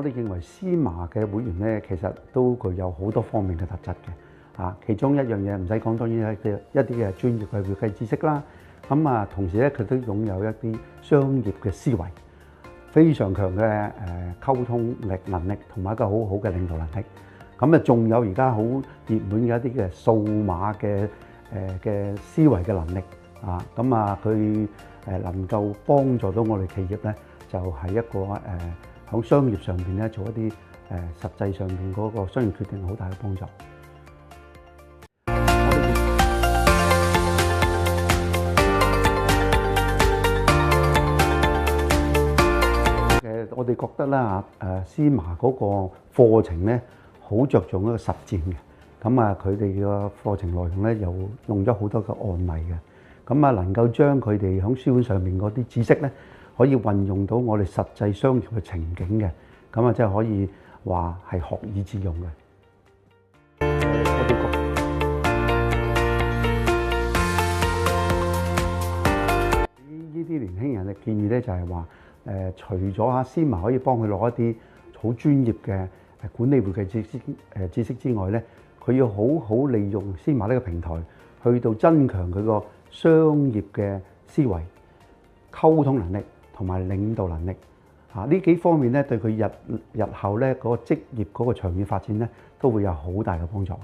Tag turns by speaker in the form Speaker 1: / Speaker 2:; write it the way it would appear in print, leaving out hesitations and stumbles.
Speaker 1: 哋認為司麻嘅會員咧，其實都具有好多方面嘅特質嘅。其中一樣嘢唔使講，當然係一啲嘅專業嘅會計知識啦。同時咧，佢都擁有一啲商業嘅思維，非常強嘅溝通力能力，同埋一個好好嘅領導能力。仲有而家好熱門嘅一啲嘅數碼嘅思維嘅能力。佢能夠幫助到我哋企業咧，就係一個喺商業上邊咧做一啲實際上邊嗰個商業決定好大嘅幫助。我哋覺得啦司麻嗰個課程咧好着重一個實踐嘅。佢哋嘅課程內容咧又用咗好多個案例嘅。能夠將佢哋喺書本上面嗰啲知識咧，可以運用到我哋實際商業嘅情景嘅，即係可以話係學以致用嘅。我哋呢啲年輕人嘅建議咧，就係話除咗司麻可以幫佢攞一啲好專業嘅管理會計知識之外咧，佢要好好利用司麻呢個平台，去到增強佢個商業嘅思維、溝通能力同埋領導能力。呢幾方面咧，對佢日後咧嗰個職業嗰個長遠發展咧，都會有好大嘅幫助嘅。